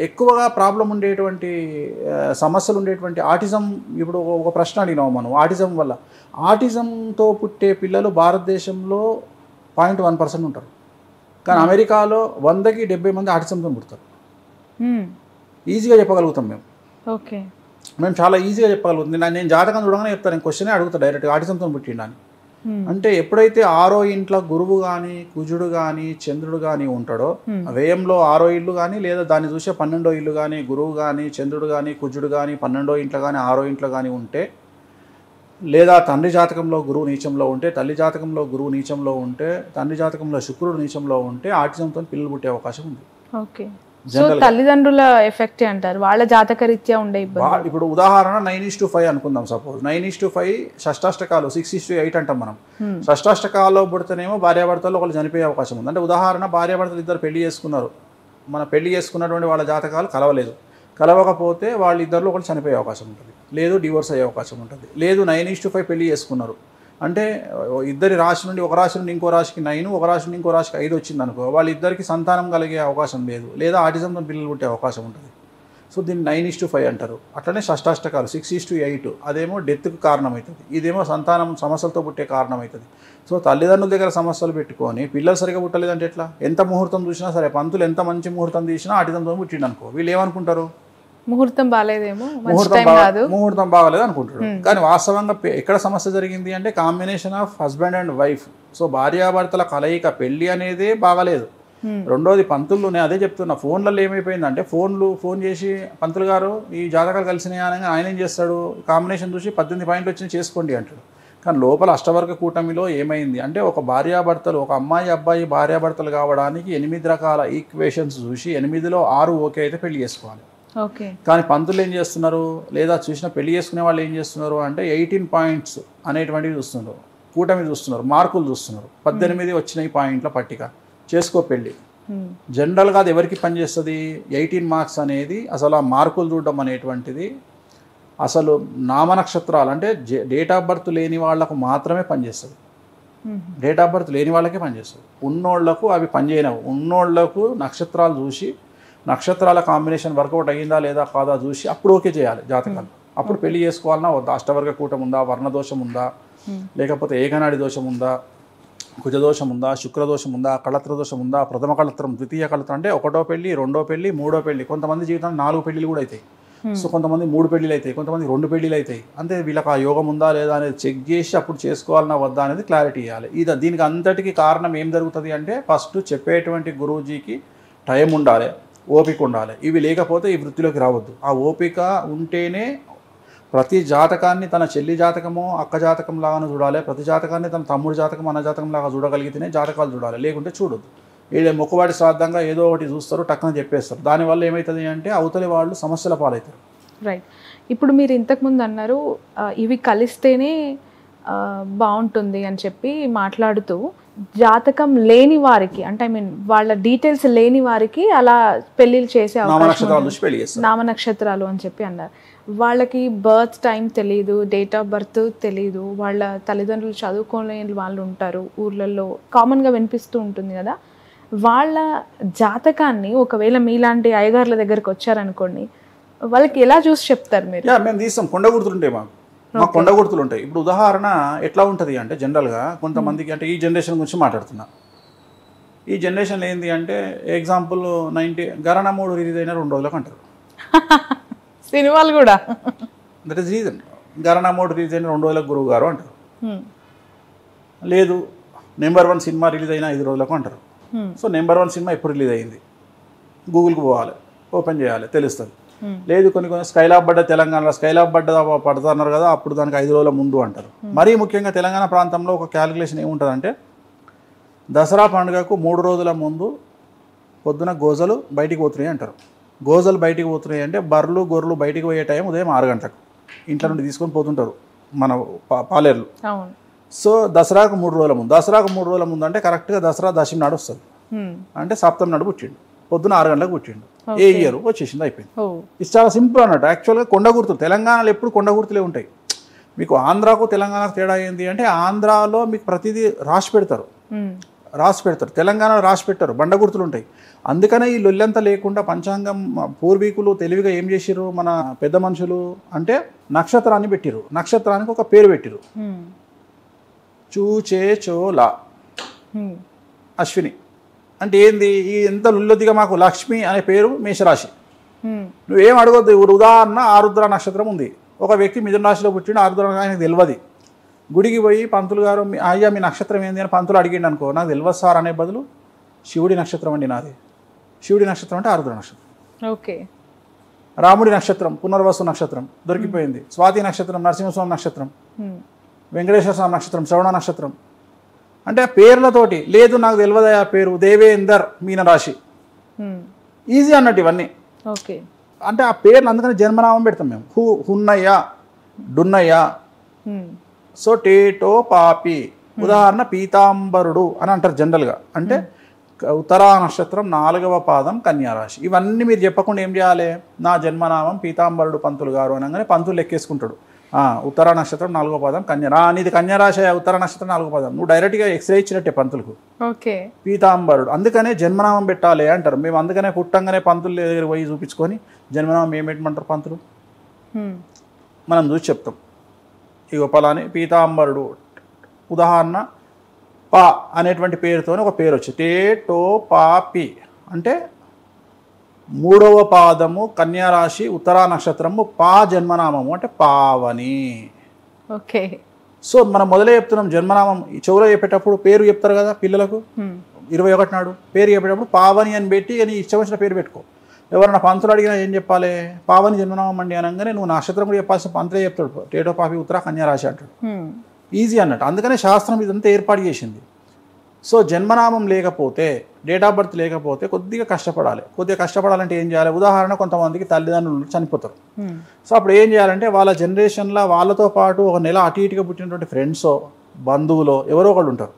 ఎక్కువగా ప్రాబ్లం ఉండేటువంటి సమస్యలు ఉండేటువంటి ఆటిజం. ఇప్పుడు ఒక ప్రశ్న అడిగినాము మనం, ఆటిజం వల్ల. ఆటిజంతో పుట్టే పిల్లలు భారతదేశంలో 0.1% ఉంటారు. కానీ అమెరికాలో 100కి 70 మంది ఆటిజంతో పుడతారు. ఈజీగా చెప్పగలుగుతాం మేము. ఓకే, మేము చాలా ఈజీగా చెప్పగలుగుతాం. నేను జాతకం చూడగానే చెప్తాను, నేను క్వశ్చనే అడుగుతాను డైరెక్ట్గా, ఆటిజంతో పుట్టిండని. అంటే ఎప్పుడైతే 6వ ఇంట్లో గురువు కానీ, కుజుడు కానీ, చంద్రుడు కానీ ఉంటాడో, వ్యయంలో 6వ ఇల్లు కానీ లేదా దాన్ని చూసే 12వ ఇల్లు కానీ, గురువు కానీ, చంద్రుడు కానీ, కుజుడు కానీ 12వ ఇంట్లో కానీ 6వ ఇంట్లో కానీ ఉంటే, లేదా తండ్రి జాతకంలో గురువు నీచంలో ఉంటే, తల్లి జాతకంలో గురువు నీచంలో ఉంటే, తండ్రి జాతకంలో శుక్రుడు నీచంలో ఉంటే ఆటిజంతో పిల్లలు పుట్టే అవకాశం ఉంది. ఓకే, సో తల్లిదండ్రుల ఎఫెక్ట్ అంటారు, వాళ్ళ జాతకరీత్యా ఉండే ఇబ్బంది. ఇప్పుడు ఉదాహరణ 9:5 అనుకుందాం. సపోజ్ 9:5 షష్టాష్టకాలు 6:8 అంటాం మనం. షష్టాష్టకాల్లో పుడితేనేమో భార్యాభర్తలు ఒకళ్ళు చనిపోయే అవకాశం ఉంది. అంటే ఉదాహరణ, భార్యాభర్తలు ఇద్దరు పెళ్లి చేసుకున్నారు, మన పెళ్లి చేసుకున్నటువంటి వాళ్ళ జాతకాలు కలవలేదు, కలవకపోతే వాళ్ళిద్దరిలో ఒకళ్ళు చనిపోయే అవకాశం ఉంటుంది, లేదు డివోర్స్ అయ్యే అవకాశం ఉంటుంది. లేదు 9:5 పెళ్లి చేసుకున్నారు అంటే ఇద్దరి రాశి నుండి ఒక రాశి నుండి ఇంకో రాశికి 9, ఒక రాశి నుండి ఇంకో రాశికి 5 వచ్చింది అనుకో, వాళ్ళిద్దరికి సంతానం కలిగే అవకాశం లేదు, లేదా ఆటిజంతో పిల్లలు పుట్టే అవకాశం ఉంటుంది. సో దీన్ని 9:5 అంటారు. అట్లనే షష్టాష్టకాలు 6:8, అదేమో డెత్కు కారణమవుతుంది, ఇదేమో సంతానం సమస్యలతో పుట్టే కారణమవుతుంది. సో తల్లిదండ్రుల దగ్గర సమస్యలు పెట్టుకొని పిల్లలు సరిగా పుట్టలేదంటే ఎట్లా? ఎంత ముహూర్తం చూసినా సరే, పంతులు ఎంత మంచి ముహూర్తం తీసినా ఆటిజంతో పుట్టిండు అనుకో, వీళ్ళు ఏమనుకుంటారు? ముహూర్తం బాగాలేదేమో, ముహూర్తం బాగాలేదు అనుకుంటారు. కానీ వాస్తవంగా ఎక్కడ సమస్య జరిగింది అంటే combination of husband and wife. So భార్యాభర్తల కలయిక, పెళ్లి అనేదే బాగాలేదు. రెండోది పంతులు, నేను అదే చెప్తున్నా, ఫోన్లలో ఏమైపోయిందంటే ఫోన్ చేసి పంతులు గారు ఈ జాతకాలు కలిసినాయి అనగా ఆయన ఏం చేస్తాడు, కాంబినేషన్ చూసి 18 పాయింట్లు వచ్చినాయి చేసుకోండి అంటాడు. కానీ లోపల అష్టవర్గ కూటమిలో ఏమైంది అంటే, ఒక భార్యాభర్తలు, ఒక అమ్మాయి అబ్బాయి భార్యాభర్తలు కావడానికి 8 రకాల ఈక్వేషన్స్ చూసి 8లో 6 ఓకే అయితే పెళ్లి చేసుకోవాలి. ఓకే, కానీ పంతులు ఏం చేస్తున్నారు, లేదా చూసిన పెళ్లి చేసుకునే వాళ్ళు ఏం చేస్తున్నారు అంటే 18 పాయింట్స్ అనేటువంటివి చూస్తున్నారు, కూటమి చూస్తున్నారు, మార్కులు చూస్తున్నారు. 18 వచ్చినాయి పాయింట్ల పట్టిక, చేసుకో పెళ్ళి. జనరల్గా అది ఎవరికి పనిచేస్తుంది? 18 మార్క్స్ అనేది, అసలు ఆ మార్కులు చూడడం అనేటువంటిది అసలు నామనక్షత్రాలు అంటే డేట్ ఆఫ్ బర్త్ లేని వాళ్లకు మాత్రమే పనిచేస్తుంది. డేట్ ఆఫ్ బర్త్ లేని వాళ్ళకే పనిచేస్తుంది. ఉన్నోళ్లకు అవి పనిచేయనవు. ఉన్నోళ్లకు నక్షత్రాలు చూసి, నక్షత్రాల కాంబినేషన్ వర్కౌట్ అయ్యిందా లేదా కాదా చూసి అప్పుడు ఓకే చేయాలి జాతకాలు. అప్పుడు పెళ్లి చేసుకోవాలన్నా వద్దా, అష్టవర్గ కూటం ఉందా, వర్ణదోషం ఉందా, లేకపోతే ఏకనాడి దోషం ఉందా, కుజదోషం ఉందా, శుక్రదోషం ఉందా, కళత్ర దోషం ఉందా, ప్రథమ కళత్రం, ద్వితీయ కళత్రం, అంటే 1వ పెళ్లి, 2వ పెళ్లి, 3వ పెళ్లి. కొంతమంది జీవితంలో 4 పెళ్లిలు కూడా అవుతాయి. సో కొంతమంది 3 పెళ్లిలు అవుతాయి, కొంతమంది 2 పెళ్లిలు అవుతాయి. అంతే, వీళ్ళకి ఆ యోగం ఉందా లేదా అనేది చెక్ చేసి అప్పుడు చేసుకోవాలన్నా వద్దా అనేది క్లారిటీ ఇవ్వాలి. దీనికి అంతటికి కారణం ఏం జరుగుతుంది అంటే, ఫస్ట్ చెప్పేటువంటి గురూజీకి టైం ఉండాలి, ఓపిక ఉండాలి. ఇవి లేకపోతే ఈ వృత్తిలోకి రావద్దు. ఆ ఓపిక ఉంటేనే ప్రతి జాతకాన్ని తన చెల్లి జాతకమో అక్క జాతకం లాగానే చూడాలి, ప్రతి జాతకాన్ని తన తమ్ముడు జాతకం అన్న జాతకం లాగా చూడగలిగితేనే జాతకాలు చూడాలి, లేకుంటే చూడొద్దు. వీళ్ళే మొక్కుబాటి శ్రాద్ధంగా ఏదో ఒకటి చూస్తారు, టక్కున చెప్పేస్తారు. దానివల్ల ఏమవుతుంది అంటే అవతలి వాళ్ళు సమస్యల పాలవుతారు. రైట్. ఇప్పుడు మీరు ఇంతకుముందు అన్నారు ఇవి కలిస్తేనే బాగుంటుంది అని చెప్పి మాట్లాడుతూ, జాతకం లేని వారికి అంటే వాళ్ళ డీటెయిల్స్ లేని వారికి అలా పెళ్లిళ్ళు చేసే అవకాశం, నామనక్షత్రాలు అని చెప్పి అన్నారు. వాళ్ళకి బర్త్ టైం తెలియదు, డేట్ ఆఫ్ బర్త్ తెలియదు, వాళ్ళ తల్లిదండ్రులు చదువుకోలేని వాళ్ళు ఉంటారు, ఊర్లలో కామన్గా వినిపిస్తూ ఉంటుంది కదా. వాళ్ళ జాతకాన్ని ఒకవేళ మీలాంటి అయ్యగారుల దగ్గరికి వచ్చారనుకోండి, వాళ్ళకి ఎలా చూసి చెప్తారు మీరు? మేము తీస్తాం, కొండ గుర్తులు ఉంటాయి, మాకు కొండ గుర్తులు ఉంటాయి. ఇప్పుడు ఉదాహరణ ఎట్లా ఉంటుంది అంటే, జనరల్గా కొంతమందికి, అంటే ఈ జనరేషన్ గురించి మాట్లాడుతున్నా, ఈ జనరేషన్లో ఏంటి అంటే, ఎగ్జాంపుల్ 90 గరణ 3 రిలీజ్ అయినా 2 రోజులకు అంటారు సినిమాలు కూడా. That is reason. గరణ 3 రిలీజ్ అయిన 2 రోజులకు గురువు గారు అంటారు. లేదు నెంబర్ 1 సినిమా రిలీజ్ అయినా 5 రోజులకు అంటారు. సో నెంబర్ 1 సినిమా ఎప్పుడు రిలీజ్ అయింది, గూగుల్కి పోవాలి, ఓపెన్ చేయాలి, తెలుస్తుంది. లేదు కొన్ని స్కైలాబ్ బడ్డ తెలంగాణలో స్కైలాబ్ బడ్డ పడుతున్నారు కదా, అప్పుడు దానికి 5 రోజుల ముందు అంటారు. మరీ ముఖ్యంగా తెలంగాణ ప్రాంతంలో ఒక క్యాలిక్యులేషన్ ఏముంటుందంటే, దసరా పండుగకు 3 రోజుల ముందు పొద్దున గోజలు బయటికి పోతున్నాయి అంటారు. గోజలు బయటికి పోతున్నాయి అంటే బర్రెలు గొర్రెలు బయటికి పోయే టైం ఉదయం 6 గంటలకు ఇంట్లో నుండి తీసుకొని పోతుంటారు మన పాలేర్లు. సో దసరాకు 3 రోజుల ముందు, దసరాకు 3 రోజుల ముందు అంటే కరెక్ట్గా దసరా దశమి నాడు వస్తుంది. అంటే సప్తమి నాడు పుట్టిండు, పొద్దున 6 గంటలకు పుట్టిండు, ఏ ఇయర్ వచ్చేసింది, అయిపోయింది. ఇది చాలా సింపుల్ అన్నట్టు. యాక్చువల్గా కొండ గుర్తులు తెలంగాణలో ఎప్పుడు కొండ గుర్తులే ఉంటాయి. మీకు ఆంధ్రాకు తెలంగాణకు తేడా ఏంటి అంటే, ఆంధ్రాలో మీకు ప్రతిదీ రాసి పెడతారు. రాసి పెడతారు. తెలంగాణలో రాసి పెట్టారు, బండ గుర్తులు ఉంటాయి. అందుకనే ఈ లొల్లంతా లేకుండా పంచాంగం పూర్వీకులు తెలివిగా ఏం చేసిర్రు మన పెద్ద మనుషులు అంటే నక్షత్రాన్ని పెట్టిర్రు. నక్షత్రానికి ఒక పేరు పెట్టిర్రు. చూచే చోలా అశ్విని అంటే ఏంది, ఈ ఎంత లుల్లొద్దిగా మాకు లక్ష్మి అనే పేరు మేషరాశి. నువ్వేం అడగొద్దు. ఇప్పుడు ఉదాహరణ ఆరుద్ర నక్షత్రం ఉంది, ఒక వ్యక్తి మిథున రాశిలో పుట్టిండు, ఆరుద్ర ఆయనకు తెలియదు. గుడికి పోయి పంతులు గారు అయ్యా మీ నక్షత్రం ఏంది అని పంతులు అడిగిండు అనుకో, నాకు తెలియదు సార్ అనే బదులు శివుడి నక్షత్రం అండి నాది, శివుడి నక్షత్రం అంటే ఆరుద్ర నక్షత్రం. ఓకే. రాముడి నక్షత్రం పునర్వసు నక్షత్రం దొరికిపోయింది. స్వాతి నక్షత్రం నరసింహస్వామి నక్షత్రం, వెంకటేశ్వర స్వామి నక్షత్రం శ్రవణ నక్షత్రం. అంటే పేర్లతోటి లేదు నాకు తెలియదు ఆ పేరు దేవేందర్ మీనరాశి, ఈజీ అన్నట్టు ఇవన్నీ. ఓకే. అంటే ఆ పేర్లు అందుకని జన్మనామం పెడతాం మేము. హున్నయ్య డున్నయ్య. సో టేటో పాపి ఉదాహరణ పీతాంబరుడు అని అంటారు జనరల్గా. అంటే ఉత్తరా నక్షత్రం 4వ పాదం కన్యారాశి. ఇవన్నీ మీరు చెప్పకుండా ఏం చేయాలి, నా జన్మనామం పీతాంబరుడు పంతులు గారు అనగానే పంతులు లెక్కేసుకుంటాడు. ఉత్తరా నక్షత్రం 4వ పాదం కన్యా, నీది కన్యారాశి ఉత్తర నక్షత్రం 4వ పాదం. నువ్వు డైరెక్ట్గా ఎక్స్రే ఇచ్చినట్టే పంతులకు. ఓకే. పీతాంబరుడు అందుకనే జన్మనామం పెట్టాలి అంటారు. మేము అందుకనే పుట్టంగానే పంతులు దగ్గర పోయి చూపించుకొని జన్మనామం ఏం పెట్టమంటారు పంతులు, మనం చూసి చెప్తాం. ఇగో పలాని పీతాంబరుడు ఉదాహరణ పా అనేటువంటి పేరుతో ఒక పేరు వచ్చి టేటో పాపి అంటే 3వ పాదము కన్యారాశి ఉత్తరా నక్షత్రము పా జన్మనామము అంటే పావని. ఓకే. సో మనం మొదలే చెప్తున్నాం జన్మనామం చెవులో చెప్పేటప్పుడు పేరు చెప్తారు కదా పిల్లలకు 21 నాడు పేరు చెప్పేటప్పుడు పావని అని పెట్టి అని ఇష్టం వచ్చిన పేరు పెట్టుకో. ఎవరైనా పంతులు అడిగినా ఏం చెప్పాలి, పావని జన్మనామం అండి అనగానే నువ్వు నక్షత్రం కూడా చెప్పాల్సిన పంతులే చెప్తాడు, టేటో పాపి ఉత్తరా కన్యారాశి అంటాడు. ఈజీ అన్నట్టు. అందుకనే శాస్త్రం ఇదంతా ఏర్పాటు చేసింది. సో జన్మనామం లేకపోతే డేట్ ఆఫ్ బర్త్ లేకపోతే కొద్దిగా కష్టపడాలి. కొద్దిగా కష్టపడాలంటే ఏం చేయాలి, ఉదాహరణ కొంతమందికి తల్లిదండ్రులు చనిపోతారు. సో అప్పుడు ఏం చేయాలంటే వాళ్ళ జనరేషన్లో వాళ్ళతో పాటు ఒక నెల అటు ఇటుగా పుట్టినటువంటి ఫ్రెండ్సో బంధువులో ఎవరో ఒకళ్ళు ఉంటారు,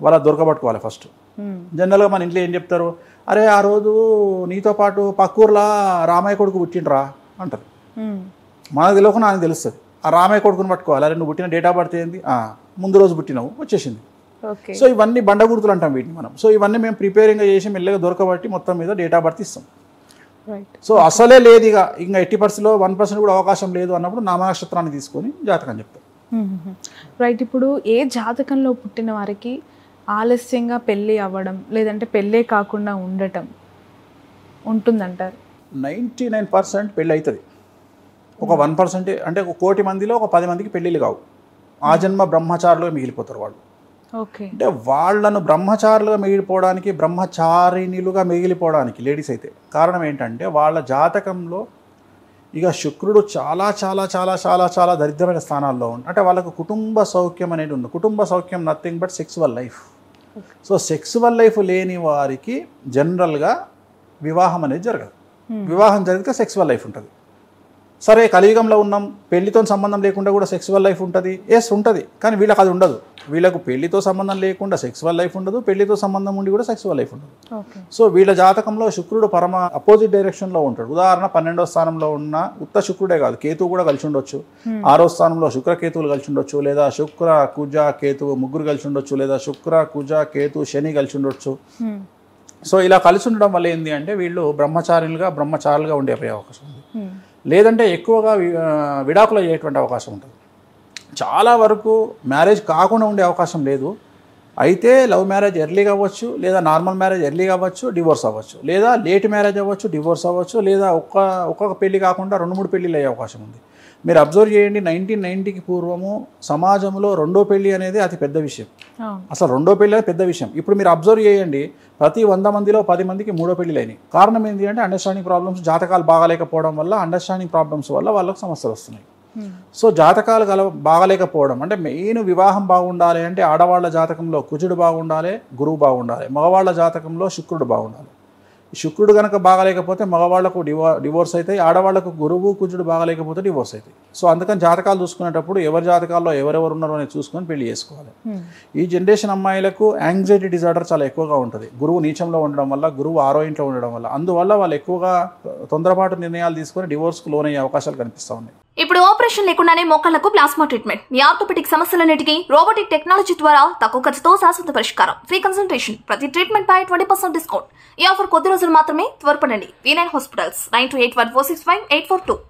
వాళ్ళ దొరకబట్టుకోవాలి ఫస్ట్. జనరల్గా మన ఇంట్లో ఏం చెప్తారు, అరే ఆ రోజు నీతో పాటు పక్కూర్లా రామయ్య కొడుకు పుట్టిండ్రా అంటారు. మనకు తెలియకుండా నాకు తెలుస్తుంది. ఆ రామయ్య కొడుకుని పట్టుకోవాలి, అరే నువ్వు పుట్టిన డేట్ ఆఫ్ బర్త్ ఏంది, ముందు రోజు పుట్టినావు వచ్చేసింది. సో ఇవన్నీ బండ గుర్తులు అంటాం వీటిని మనం. సో ఇవన్నీ మేము ప్రిపేరింగ్గా చేసి మెల్లగా దొరకబట్టి మొత్తం మీద డేట్ ఆఫ్ బర్త్ ఇస్తాం. సో అసలే లేదు ఇక ఇంకా 80%లో 1% కూడా అవకాశం లేదు అన్నప్పుడు నామనక్షత్రాన్ని తీసుకొని జాతకం చెప్తాం. రైట్. ఇప్పుడు ఏ జాతకంలో పుట్టిన వారికి ఆలస్యంగా పెళ్ళి అవ్వడం లేదంటే పెళ్ళే కాకుండా ఉండటం ఉంటుందంటారు? 99% పెళ్ళి అవుతుంది. ఒక 1% అంటే 1 కోటి మందిలో ఒక 10 మందికి పెళ్ళిళ్ళు కావు. ఆ జన్మ బ్రహ్మచారులుగా మిగిలిపోతారు వాళ్ళు. ఓకే. అంటే వాళ్ళను బ్రహ్మచారులుగా మిగిలిపోవడానికి బ్రహ్మచారిణులుగా మిగిలిపోవడానికి లేడీస్ అయితే కారణం ఏంటంటే వాళ్ళ జాతకంలో ఇక శుక్రుడు చాలా చాలా చాలా చాలా చాలా దరిద్రమైన స్థానాల్లో ఉంది. అంటే వాళ్ళకు కుటుంబ సౌఖ్యం అనేది ఉంది. కుటుంబ సౌఖ్యం nothing but sexual life. So sexual life లేని వారికి జనరల్గా వివాహం అనేది జరగదు. వివాహం జరిగితే సెక్సువల్ లైఫ్ ఉంటుంది. సరే కలియుగంలో ఉన్నాం, పెళ్లితో సంబంధం లేకుండా కూడా సెక్సువల్ లైఫ్ ఉంటుంది. ఎస్ ఉంటుంది, కానీ వీళ్ళకి అది ఉండదు. వీళ్ళకు పెళ్లితో సంబంధం లేకుండా సెక్సువల్ లైఫ్ ఉండదు, పెళ్లితో సంబంధం ఉండి కూడా సెక్సువల్ లైఫ్ ఉండదు. సో వీళ్ళ జాతకంలో శుక్రుడు పరమ అపోజిట్ డైరెక్షన్లో ఉంటాడు. ఉదాహరణ 12వ స్థానంలో ఉన్న ఉత్త శుక్రుడే కాదు, కేతువు కూడా కలిసి ఉండొచ్చు. 6వ స్థానంలో శుక్ర కేతువులు కలిసి ఉండొచ్చు, లేదా శుక్ర కుజ కేతువు ముగ్గురు కలిసి ఉండొచ్చు, లేదా శుక్ర కుజ కేతు శని కలిసి ఉండొచ్చు. సో ఇలా కలిసి ఉండడం వల్ల ఏంటి అంటే వీళ్ళు బ్రహ్మచారులుగా ఉండే అవకాశం ఉంది. లేదంటే ఎక్కువగా విడాకులు అయ్యేటువంటి అవకాశం ఉంటుంది. చాలా వరకు మ్యారేజ్ కాకుండా ఉండే అవకాశం లేదు. అయితే లవ్ మ్యారేజ్ ఎర్లీగా అవ్వచ్చు, లేదా నార్మల్ మ్యారేజ్ ఎర్లీగా అవ్వచ్చు, డివోర్స్ అవ్వచ్చు, లేదా లేట్ మ్యారేజ్ అవ్వచ్చు, డివోర్స్ అవ్వచ్చు, లేదా ఒక్కొక్క పెళ్లి కాకుండా 2-3 పెళ్ళిళ్ళు అయ్యే అవకాశం ఉంది. మీరు అబ్జర్వ్ చేయండి, 1990కి పూర్వము సమాజంలో రెండో పెళ్లి అనేది అతి పెద్ద విషయం. అసలు రెండో పెళ్లి అనేది పెద్ద విషయం. ఇప్పుడు మీరు అబ్జర్వ్ చేయండి, ప్రతి 100 మందిలో 10 మందికి 3వ పెళ్లిలు అయినాయి. కారణం ఏంటి అంటే అండర్స్టాండింగ్ ప్రాబ్లమ్స్, జాతకాలు బాగాలేకపోవడం వల్ల అండర్స్టాండింగ్ ప్రాబ్లమ్స్ వల్ల వాళ్ళకు సమస్యలు వస్తున్నాయి. సో జాతకాలు బాగాలేకపోవడం అంటే మెయిన్ వివాహం బాగుండాలి అంటే ఆడవాళ్ళ జాతకంలో కుజుడు బాగుండాలి, గురువు బాగుండాలి. మగవాళ్ళ జాతకంలో శుక్రుడు బాగుండాలి. శుక్రుడు కనుక బాగాలేకపోతే మగవాళ్లకు డివోర్స్ అవుతాయి, ఆడవాళ్లకు గురువు కుజుడు బాగాలేకపోతే డివోర్స్ అవుతాయి. సో అందుకని జాతకాలు చూసుకునేటప్పుడు ఎవరి జాతకాల్లో ఎవరెవరు ఉన్నారో అనేది చూసుకొని పెళ్లి చేసుకోవాలి. ఈ జనరేషన్ అమ్మాయిలకు యాంగ్జైటీ డిజార్డర్ చాలా ఎక్కువగా ఉంటుంది. గురువు నీచంలో ఉండడం వల్ల, గురువు 6వ ఇంట్లో ఉండడం వల్ల, అందువల్ల వాళ్ళు ఎక్కువగా తొందరపాటు నిర్ణయాలు తీసుకొని డివోర్స్కు లోనయ్యే అవకాశాలు కనిపిస్తూ ఉన్నాయి. ఇప్పుడు ఆపరేషన్ లేకుండానే మోకాళ్లకు ప్లాస్మా ట్రీట్మెంట్, మీ ఆర్థోపెడిక్ సమస్యలన్నిటికీ రోబోటిక్ టెక్నాలజీ ద్వారా తక్కువ ఖర్చుతో శాశ్వత పరిష్కారం, ఫ్రీ కన్సల్టేషన్, ప్రతి ట్రీట్మెంట్ పై 20% డిస్కౌంట్. ఈ ఆఫర్ కొద్ది రోజులు మాత్రమే, త్వరపడండి. V9 hospitals 9281465842.